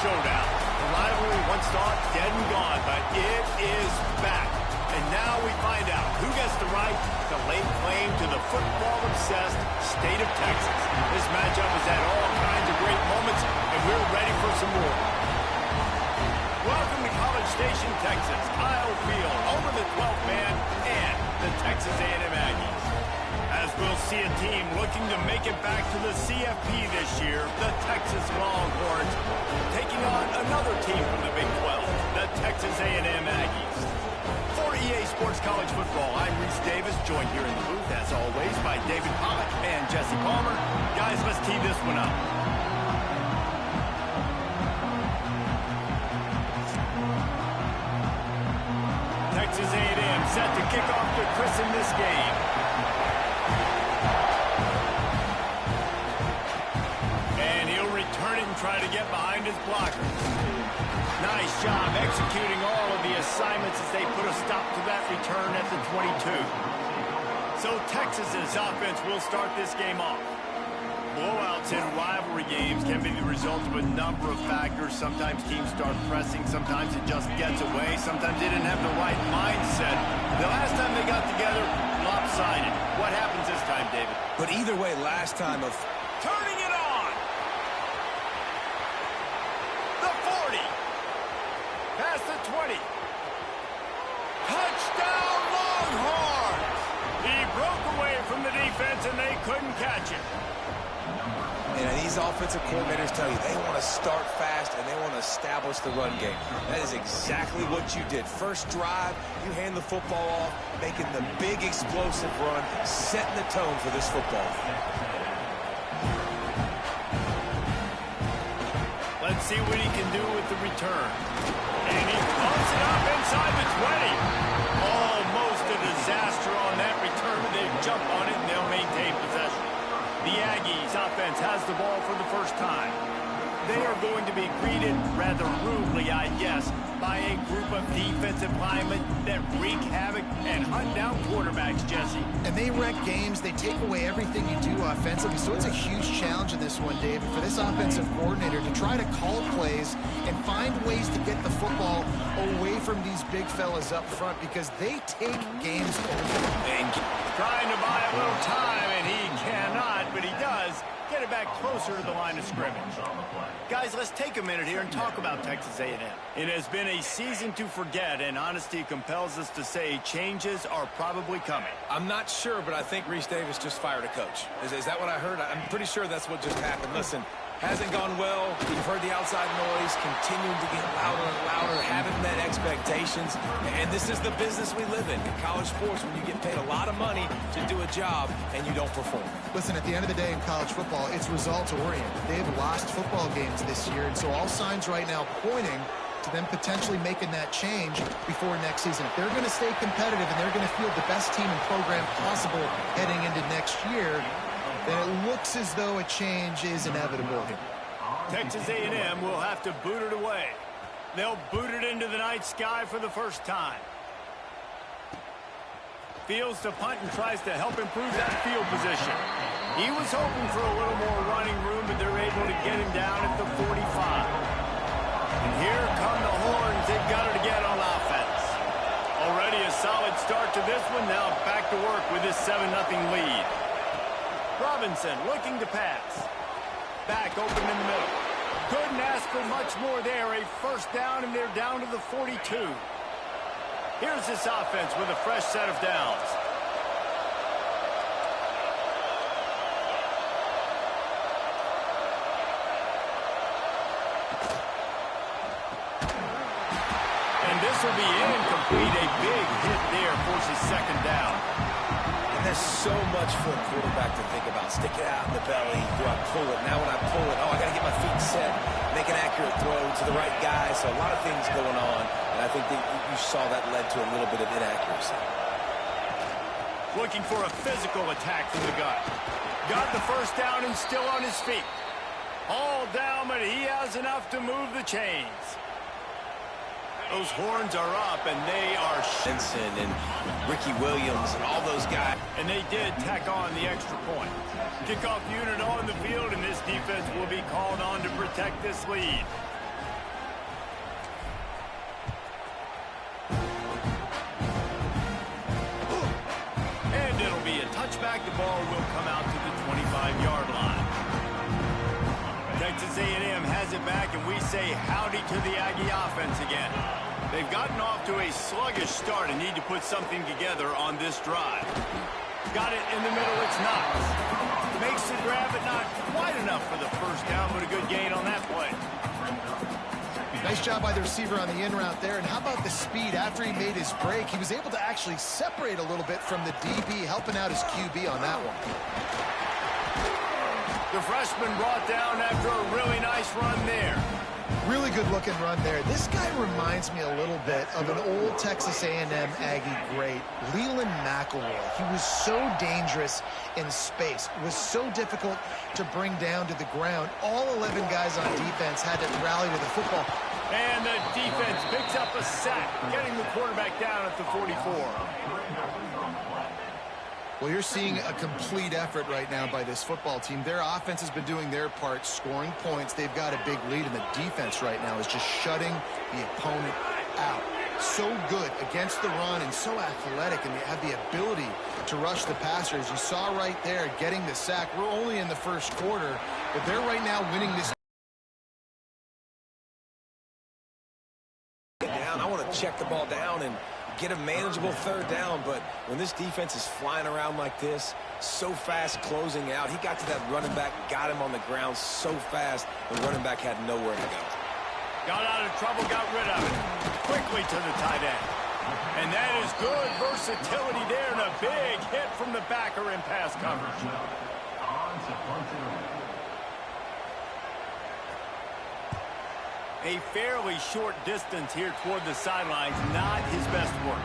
showdown. The rivalry once thought dead and gone, but it is back. And now we find out who gets the right to lay claim to the football-obsessed state of Texas. This matchup has had all kinds of great moments, and we're ready for some more. Welcome to College Station, Texas. Kyle Field, over the 12th man, and the Texas A&M Aggies. As we'll see a team looking to make it back to the CFP this year, the Texas Longhorns, taking on another team from the Big 12, the Texas A&M Aggies. For EA Sports College Football, I'm Reese Davis, joined here in the booth, as always, by David Pollock and Jesse Palmer. Guys, let's tee this one up. Texas A&M set to kick off to christen this game. And he'll return it and try to get behind his blockers. Nice job executing all of the assignments as they put a stop to that return at the 22. So Texas's offense will start this game off. Blowouts in rivalry games can be the result of a number of factors. Sometimes teams start pressing, sometimes it just gets away, sometimes they didn't have the right mindset. The last time they got together, lopsided. What happens this time, David? But either way, last time of turning it on. The 40. Past the 20. Touchdown Longhorns! He broke away from the defense and they couldn't catch him. And these offensive coordinators tell you they want to start fast and they want to establish the run game. That is exactly what you did. First drive, you hand the football off, making the big explosive run, setting the tone for this football game. Let's see what he can do with the return. And he pumps it up inside the 20. Almost a disaster on that return. They jump on it and they'll maintain possession. The Aggies offense has the ball for the first time. They are going to be greeted rather rudely, I guess, by a group of defensive linemen that wreak havoc and hunt down quarterbacks, Jesse. And they wreck games. They take away everything you do offensively. So it's a huge challenge in this one, David, for this offensive coordinator to try to call plays and find ways to get the football away from these big fellas up front because they take games over. And trying to buy a little time, and he cannot, but he does get it back closer to the line of scrimmage. Guys, let's take a minute here and talk about Texas A&M. It has been a season to forget, and honesty compels us to say changes are probably coming. I'm not sure, but I think Reese Davis just fired a coach. Is that what I heard? I'm pretty sure that's what just happened. Listen, hasn't gone well. You've heard the outside noise, continuing to get louder and louder, haven't met expectations. And this is the business we live in college sports, when you get paid a lot of money to do a job and you don't perform. Listen, at the end of the day in college football, it's results-oriented. They've lost football games this year, and so all signs right now pointing to them potentially making that change before next season. If they're going to stay competitive and they're going to field the best team and program possible heading into next year, then it looks as though a change is inevitable here. Texas A&M will have to boot it away. They'll boot it into the night sky for the first time. Fields to punt and tries to help improve that field position. He was hoping for a little more running room, but they're able to get him down at the 45. And here come the Horns. They've got it again on offense. Already a solid start to this one. Now back to work with this 7-0 lead. Robinson looking to pass. Back open in the middle. Couldn't ask for much more there. A first down, and they're down to the 42. Here's this offense with a fresh set of downs. And this will be incomplete. A big hit there forces second down. There's so much for a quarterback to think about. Stick it out in the belly. Do I pull it? Now when I pull it, I got to get my feet set, make an accurate throw to the right guy. So a lot of things going on, and I think that you saw that led to a little bit of inaccuracy. Looking for a physical attack from the gun. Got the first down and still on his feet. All down, but he has enough to move the chains. Those Horns are up, and they are Shinson and Ricky Williams and all those guys. And they did tack on the extra point. Kickoff unit on the field, and this defense will be called on to protect this lead. Texas A&M has it back, and we say howdy to the Aggie offense again. They've gotten off to a sluggish start and need to put something together on this drive. Got it in the middle, it's Knox. Makes the grab, but not quite enough for the first down, but a good gain on that play. Nice job by the receiver on the in route there. And how about the speed? After he made his break, he was able to actually separate a little bit from the DB, helping out his QB on that one. The freshman brought down after a really nice run there. Really good-looking run there. This guy reminds me a little bit of an old Texas A&M Aggie great, Leland McElroy. He was so dangerous in space. It was so difficult to bring down to the ground. All 11 guys on defense had to rally to the football. And the defense picks up a sack, getting the quarterback down at the 44. Well, you're seeing a complete effort right now by this football team. Their offense has been doing their part, scoring points. They've got a big lead, and the defense right now is just shutting the opponent out. So good against the run and so athletic, and they have the ability to rush the passer. As you saw right there, getting the sack. We're only in the first quarter, but they're right now winning this. I want to check the ball down and get a manageable third down, but when this defense is flying around like this, so fast closing out, he got to that running back, got him on the ground so fast, the running back had nowhere to go. Got out of trouble, got rid of it. Quickly to the tight end. And that is good versatility there, and a big hit from the backer in pass coverage. A fairly short distance here toward the sidelines, not his best work.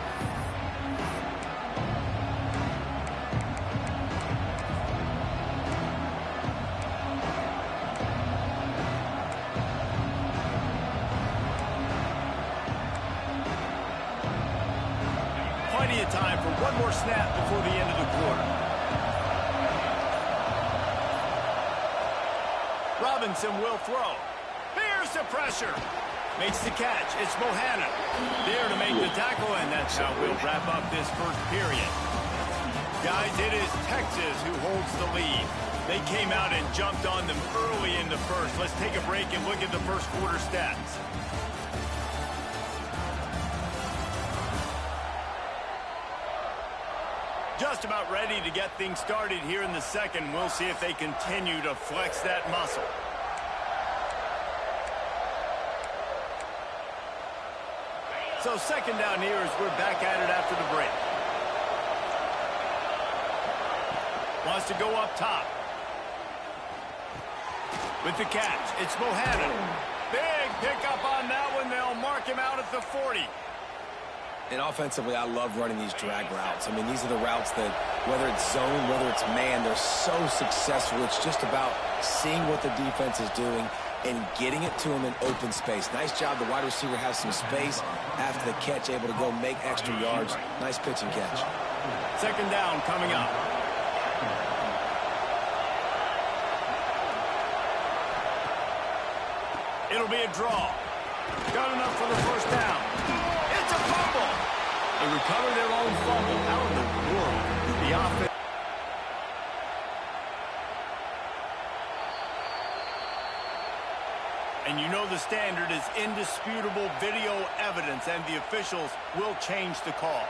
Plenty of time for one more snap before the end of the quarter. Robinson will throw. Here's the pressure. Makes the catch. It's Bohannon there to make the tackle, and that's how we'll wrap up this first period. Guys, it is Texas who holds the lead. They came out and jumped on them early in the first. Let's take a break and look at the first quarter stats. Just about ready to get things started here in the second. We'll see if they continue to flex that muscle. So second down here as we're back at it after the break. Wants to go up top. With the catch, it's Bohannon. Big pickup on that one. They'll mark him out at the 40. And offensively, I love running these drag routes. I mean, these are the routes that, whether it's zone, whether it's man, they're so successful. It's just about seeing what the defense is doing and getting it to him in open space. Nice job. The wide receiver has some space after the catch, able to go make extra yards. Nice pitch and catch. Second down coming up. It'll be a draw. Got enough for the first down. It's a fumble. They recover their own fumble. How in the world is the offense? And you know the standard is indisputable video evidence, and the officials will change the call.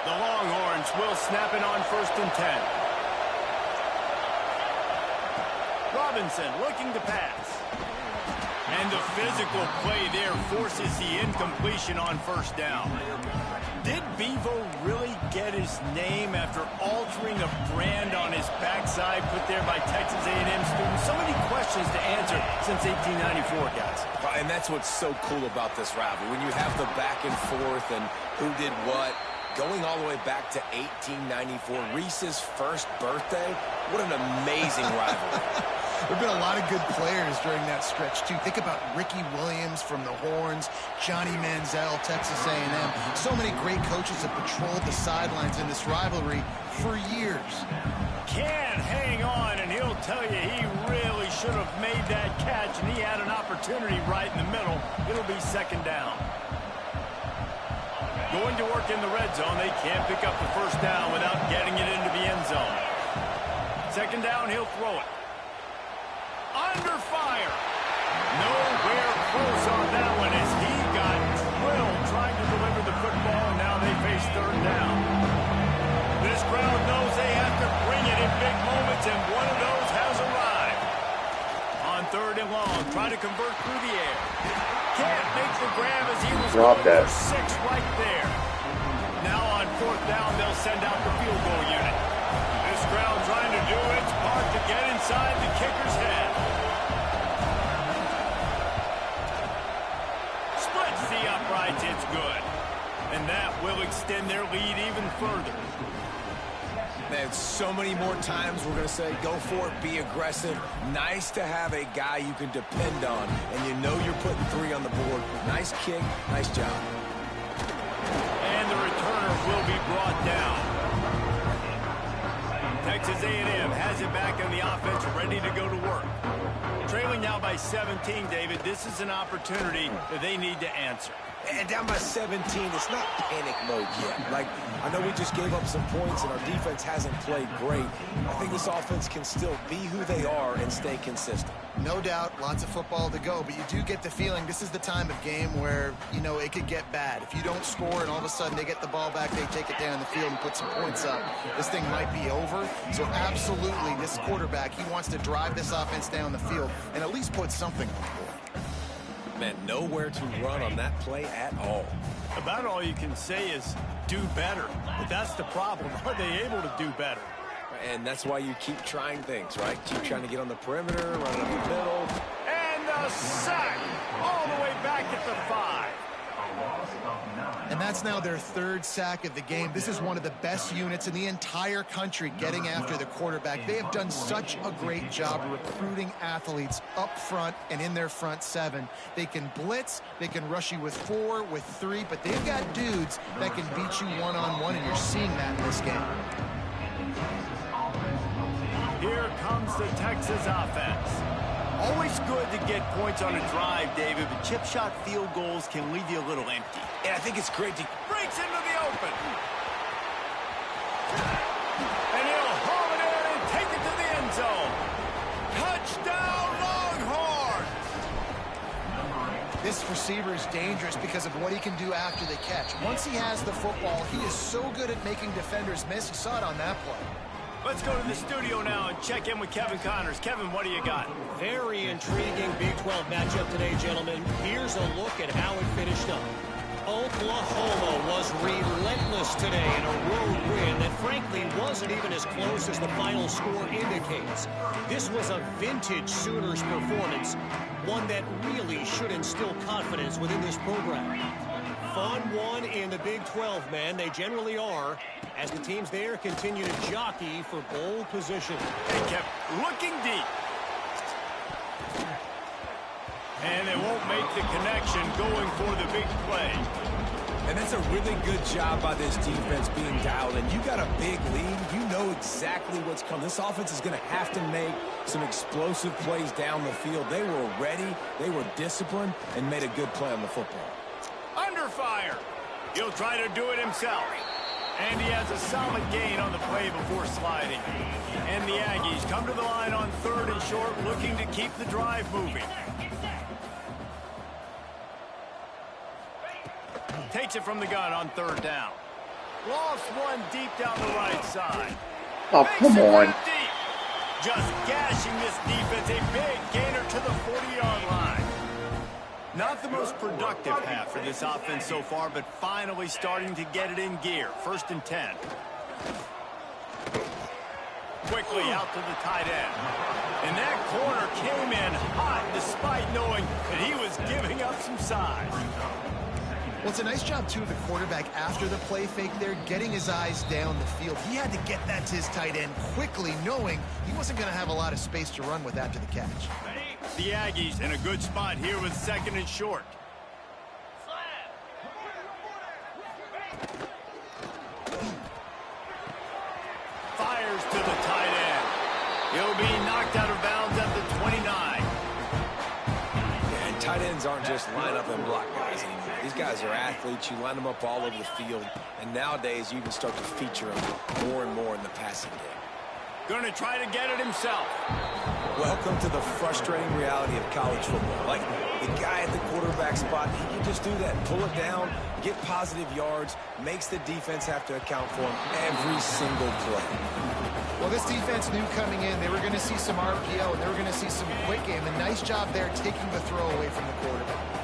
The Longhorns will snap it on 1st and 10. Robinson looking to pass. And the physical play there forces the incompletion on 1st down. Did Bevo really get his name after altering a brand on his backside put there by Texas A&M students? So many questions to answer since 1894, guys. And that's what's so cool about this rivalry. When you have the back and forth and who did what, going all the way back to 1894, Reese's first birthday, what an amazing rivalry. There have been a lot of good players during that stretch, too. Think about Ricky Williams from the Horns, Johnny Manziel, Texas A&M. So many great coaches have patrolled the sidelines in this rivalry for years. Can't hang on, and he'll tell you he really should have made that catch, and he had an opportunity right in the middle. It'll be second down. Going to work in the red zone. They can't pick up the first down without getting it into the end zone. Second down, he'll throw it. Under fire. Nowhere close on that one as he got drilled trying to deliver the football, and now they face third down. This crowd knows they have to bring it in big moments, and one of those has arrived. On third and long, try to convert through the air. Can't make the grab as he was going for 6 right there. Now on fourth down, they'll send out the field goal unit. This crowd trying to do its part to get inside the kicker's head. Splits the uprights, it's good. And that will extend their lead even further. Man, so many more times we're going to say, go for it, be aggressive. Nice to have a guy you can depend on, and you know you're putting 3 on the board. Nice kick, nice job. And the returner will be brought down. Texas A&M has it back in the offense, ready to go to work. Trailing now by 17, David. This is an opportunity that they need to answer. And down by 17, it's not panic mode yet. Like, I know we just gave up some points and our defense hasn't played great. I think this offense can still be who they are and stay consistent. No doubt, lots of football to go, but you do get the feeling this is the time of game where, you know, it could get bad. If you don't score and all of a sudden they get the ball back, they take it down the field and put some points up, this thing might be over. So absolutely, this quarterback, he wants to drive this offense down the field and at least put something on the board. Man, nowhere to run on that play at all. About all you can say is do better. But that's the problem. Are they able to do better? And that's why you keep trying things, right? Keep trying to get on the perimeter, run up the middle. And the sack all the way back at the 5. And that's now their 3rd sack of the game. This is one of the best units in the entire country getting after the quarterback. They have done such a great job recruiting athletes up front and in their front 7. They can blitz, they can rush you with 4, with 3, but they've got dudes that can beat you one-on-one, and you're seeing that in this game. Here comes the Texas offense. Always good to get points on a drive, David, but chip shot field goals can leave you a little empty. And I think it's great to... Breaks into the open. And he'll haul it in and take it to the end zone. Touchdown, Longhorns! This receiver is dangerous because of what he can do after the catch. Once he has the football, he is so good at making defenders miss. You saw it on that play. Let's go to the studio now and check in with Kevin Connors. Kevin, what do you got? Very intriguing Big 12 matchup today, gentlemen. Here's a look at how it finished up. Oklahoma was relentless today in a road win that frankly wasn't even as close as the final score indicates. This was a vintage Sooners performance, one that really should instill confidence within this program. Fun one in the Big 12, man. They generally are, as the teams there continue to jockey for bowl position. They kept looking deep. And they won't make the connection going for the big play. And that's a really good job by this defense being dialed in. You got a big lead. You know exactly what's coming. This offense is going to have to make some explosive plays down the field. They were ready, they were disciplined, and made a good play on the football. Under fire. He'll try to do it himself. And he has a solid gain on the play before sliding. And the Aggies come to the line on 3rd and short, looking to keep the drive moving. Takes it from the gun on 3rd down. Lost one deep down the right side. Oh, come on. Deep. Just gashing this defense. A big gainer to the 40-yard line. Not the most productive half for this offense so far, but finally starting to get it in gear. 1st and 10. Quickly out to the tight end. And that corner came in hot despite knowing that he was giving up some size. Well, it's a nice job, too, of the quarterback after the play fake there, getting his eyes down the field. He had to get that to his tight end quickly, knowing he wasn't going to have a lot of space to run with after the catch. The Aggies in a good spot here with 2nd and short. Fires to the tight end. He'll be knocked out of bounds at the 29. Yeah, and tight ends aren't just line up and block guys anymore. These guys are athletes. You line them up all over the field. And nowadays, you can start to feature them more and more in the passing game. Going to try to get it himself. Welcome to the frustrating reality of college football. Like, the guy at the quarterback spot, he can just do that. Pull it down, get positive yards, makes the defense have to account for him every single play. Well, this defense knew coming in they were going to see some RPO and they were going to see some quick game. A nice job there taking the throw away from the quarterback.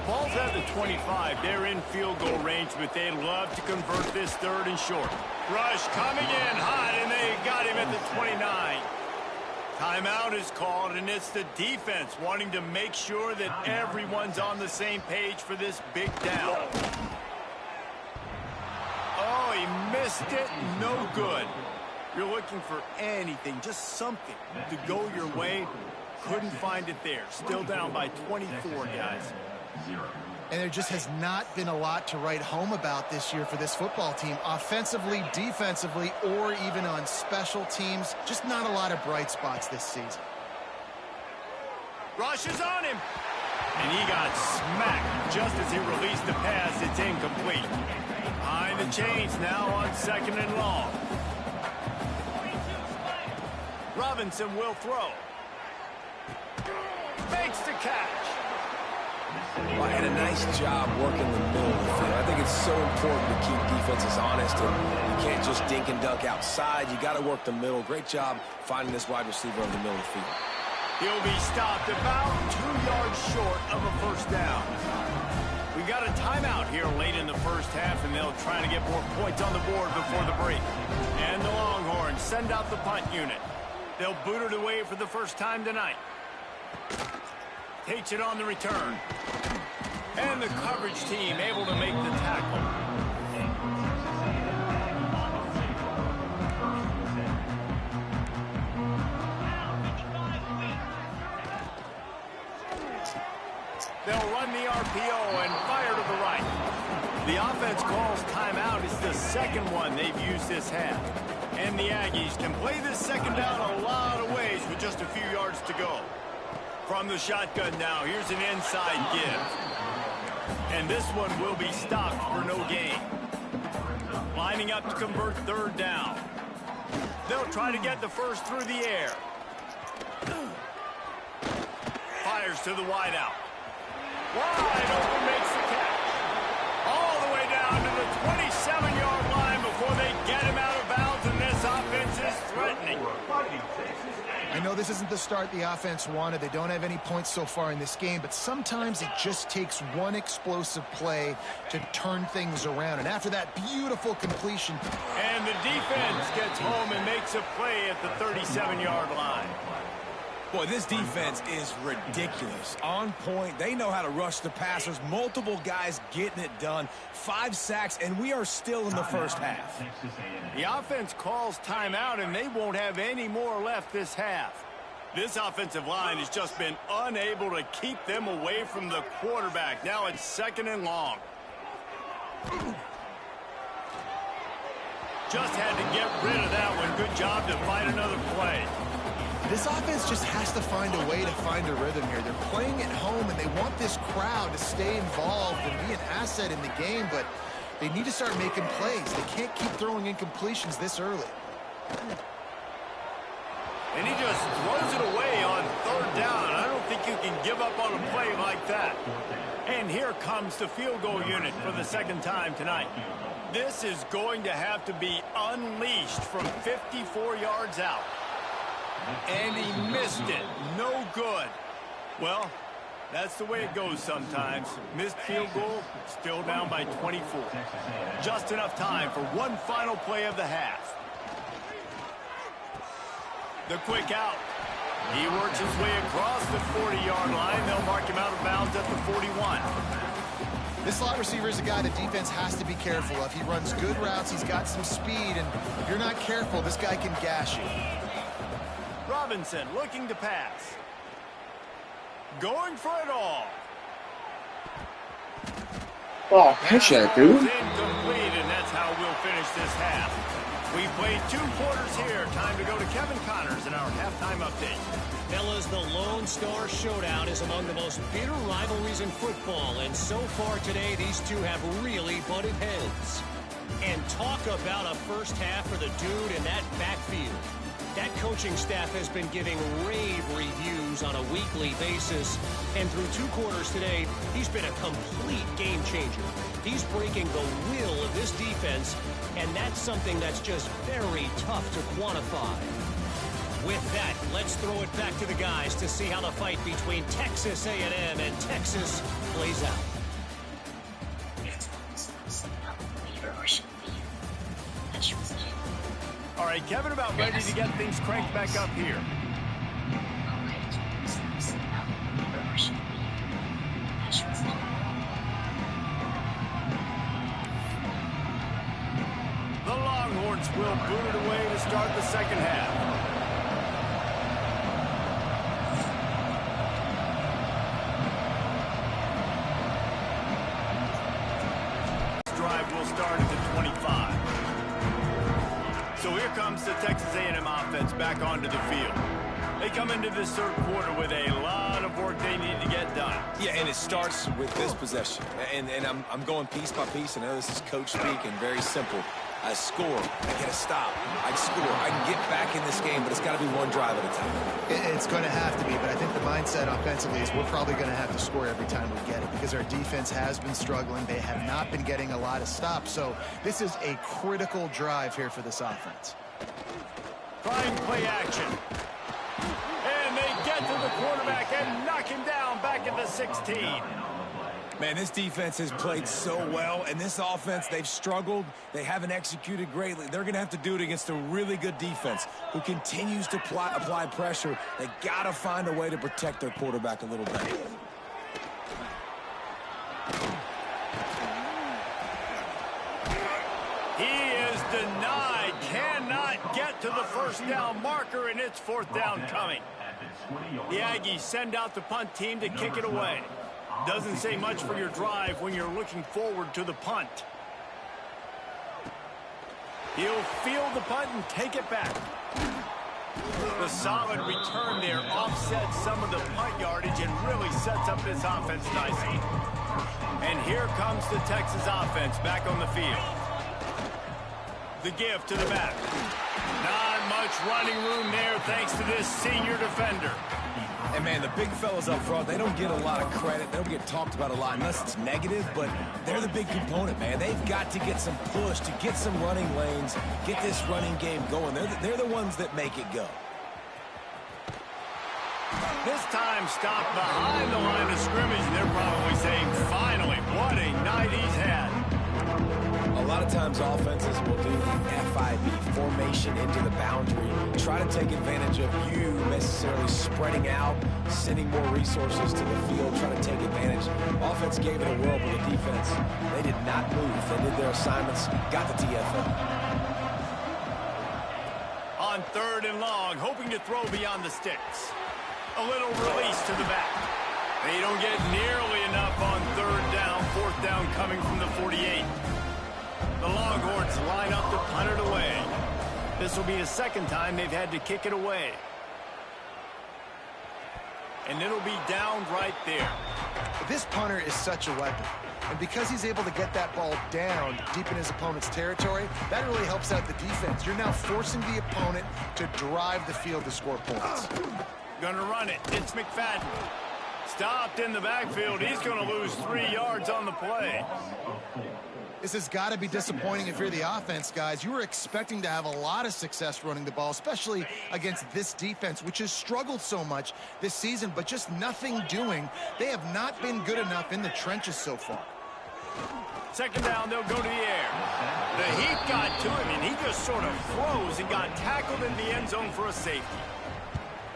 Ball's at the 25. They're in field goal range, but they'd love to convert this 3rd and short. Rush coming in hot, and they got him at the 29. Timeout is called, and it's the defense wanting to make sure that everyone's on the same page for this big down. Oh, he missed it. No good. You're looking for anything, just something to go your way. Couldn't find it there. Still down by 24, guys. And there just has not been a lot to write home about this year for this football team. Offensively, defensively, or even on special teams. Just not a lot of bright spots this season. Rush is on him. And he got smacked just as he released the pass. It's incomplete. Behind the chains now on 2nd and long. Robinson will throw. Makes the catch. Well, and a nice job working the middle of the field. I think it's so important to keep defenses honest, and you can't just dink and dunk outside. You got to work the middle. Great job finding this wide receiver in the middle of the field. He'll be stopped about 2 yards short of a 1st down. We got a timeout here late in the 1st half, and they'll try to get more points on the board before the break. And the Longhorns send out the punt unit. They'll boot it away for the 1st time tonight. Takes it on the return. And the coverage team able to make the tackle. They'll run the RPO and fire to the right. The offense calls timeout. It's the 2nd one they've used this half. And the Aggies can play this 2nd down a lot of ways with just a few yards to go. From the shotgun now, here's an inside give. And this one will be stopped for no gain. Lining up to convert 3rd down. They'll try to get the 1st through the air. Fires to the wideout. Wide open, makes the catch. All the way down to the 27-yard line before they get him out of bounds, and this offense is threatening. I know this isn't the start the offense wanted. They don't have any points so far in this game, but sometimes it just takes one explosive play to turn things around. And after that beautiful completion. And the defense gets home and makes a play at the 37-yard line. Boy, this defense is ridiculous. On point. They know how to rush the passers. Multiple guys getting it done. 5 sacks, and we are still in the 1st half. The offense calls timeout, and they won't have any more left this half. This offensive line has just been unable to keep them away from the quarterback. Now it's 2nd and long. Just had to get rid of that one. Good job to find another play. This offense just has to find a way to find a rhythm here. They're playing at home, and they want this crowd to stay involved and be an asset in the game, but they need to start making plays. They can't keep throwing incompletions this early. And he just throws it away on 3rd down. I don't think you can give up on a play like that. And here comes the field goal unit for the 2nd time tonight. This is going to have to be unleashed from 54 yards out. And he missed it. No good. Well, that's the way it goes sometimes. Missed field goal, still down by 24. Just enough time for one final play of the half. The quick out. He works his way across the 40-yard line. They'll mark him out of bounds at the 41. This slot receiver is a guy the defense has to be careful of. He runs good routes. He's got some speed, and if you're not careful, this guy can gash you. Robinson looking to pass. Going for it all. Oh, catch that, dude. Incomplete, and that's how we'll finish this half. We played 2 quarters here. Time to go to Kevin Connors in our halftime update. Fellas, the Lone Star Showdown is among the most bitter rivalries in football, and so far today, these two have really butted heads. And talk about a 1st half for the dude in that backfield. That coaching staff has been giving rave reviews on a weekly basis. And through 2 quarters today, he's been a complete game changer. He's breaking the will of this defense, and that's something that's just very tough to quantify. With that, let's throw it back to the guys to see how the fight between Texas A&M and Texas plays out. All right, Kevin, about ready to get things cranked back up here. The Longhorns will boot it away to start the second half. Drive will start at the 25. So here comes the Texas A&M offense back onto the field. They come into this third quarter with a lot of work they need to get done. Yeah, and it starts with this possession. And I'm going piece by piece. I know this is coach speak and very simple. I score, I get a stop, I score, I can get back in this game, but it's got to be one drive at a time. It's going to have to be, but I think the mindset offensively is we're probably going to have to score every time we get it because our defense has been struggling. They have not been getting a lot of stops, so this is a critical drive here for this offense. Trying play action. And they get to the quarterback and knock him down back at the 16. Man, this defense has played so well, and this offense, they've struggled. They haven't executed greatly. They're going to have to do it against a really good defense who continues to apply pressure. They got to find a way to protect their quarterback a little bit. He is denied. Cannot get to the first down marker, and it's fourth down coming. The Aggies send out the punt team to kick it away. Doesn't say much for your drive when you're looking forward to the punt. He'll field the punt and take it back. The solid return there offsets some of the punt yardage and really sets up this offense nicely. And here comes the Texas offense back on the field. The give to the back. Not much running room there thanks to this senior defender. And, man, the big fellas up front, they don't get a lot of credit. They don't get talked about a lot unless it's negative, but they're the big component, man. They've got to get some push, to get some running lanes, get this running game going. They're the ones that make it go. This time stopped behind the line of scrimmage, and they're probably saying, finally, what a night he's had. A lot of times offenses will do the FIB, formation into the boundary, try to take advantage of you necessarily spreading out, sending more resources to the field, trying to take advantage. Offense gave it a whirl, but the defense, they did not move. They did their assignments, got the TFL. On third and long, hoping to throw beyond the sticks. A little release to the back. They don't get nearly enough on third down, fourth down coming from the 48. The Longhorns line up to punt it away. This will be the second time they've had to kick it away. And it'll be down right there. This punter is such a weapon. And because he's able to get that ball down deep in his opponent's territory, that really helps out the defense. You're now forcing the opponent to drive the field to score points. Gonna run it. It's McFadden. Stopped in the backfield. He's gonna lose 3 yards on the play. This has got to be disappointing if you're the offense, guys. You were expecting to have a lot of success running the ball, especially against this defense, which has struggled so much this season, but just nothing doing. They have not been good enough in the trenches so far. Second down, they'll go to the air. The heat got to him, and he just sort of froze and got tackled in the end zone for a safety.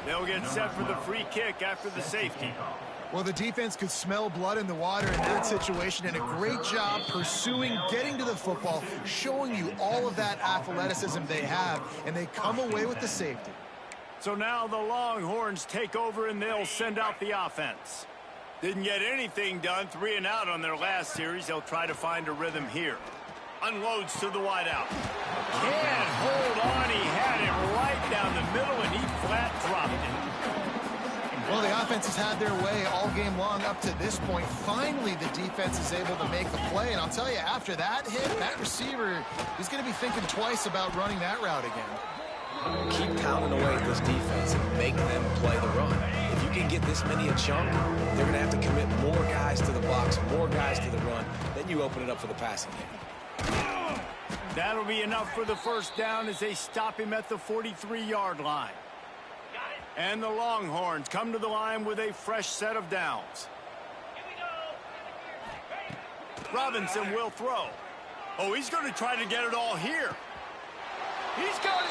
They'll get set for the free kick after the safety. Well, the defense could smell blood in the water in that situation, and a great job pursuing, getting to the football, showing you all of that athleticism they have, and they come away with the safety. So now the Longhorns take over, and they'll send out the offense. Didn't get anything done, 3 and out on their last series. They'll try to find a rhythm here. Unloads to the wideout. Can't hold on. He had it right down the middle, and he flat dropped it. Well, the offense has had their way all game long up to this point. Finally, the defense is able to make the play. And I'll tell you, after that hit, that receiver, he's going to be thinking twice about running that route again. Keep pounding away at this defense and make them play the run. If you can get this many a chunk, they're going to have to commit more guys to the box, more guys to the run. Then you open it up for the passing game. That'll be enough for the first down as they stop him at the 43-yard line. And the Longhorns come to the line with a fresh set of downs. Robinson will throw. Oh, he's going to try to get it all here. He's got it,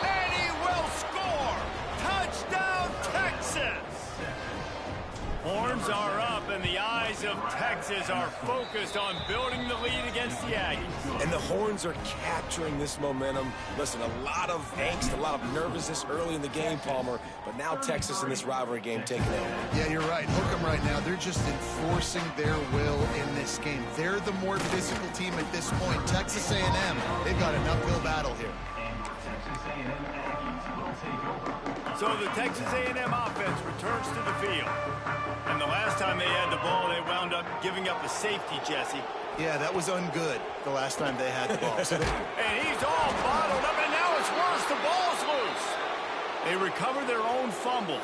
and he will score. Touchdown, Texas. Horns are up, and the eyes of Texas are focused on building the lead against the Aggies. And the Horns are capturing this momentum. Listen, a lot of angst, a lot of nervousness early in the game, Palmer, but now Texas in this rivalry game taking over. Yeah, you're right. Hook them right now. They're just enforcing their will in this game. They're the more physical team at this point. Texas A&M, they've got an uphill battle here. So the Texas A&M offense returns to the field. And the last time they had the ball, they wound up giving up a safety, Jesse. Yeah, that was ungood the last time they had the ball. And he's all bottled up, and now it's worse. The ball's loose. They recover their own fumble.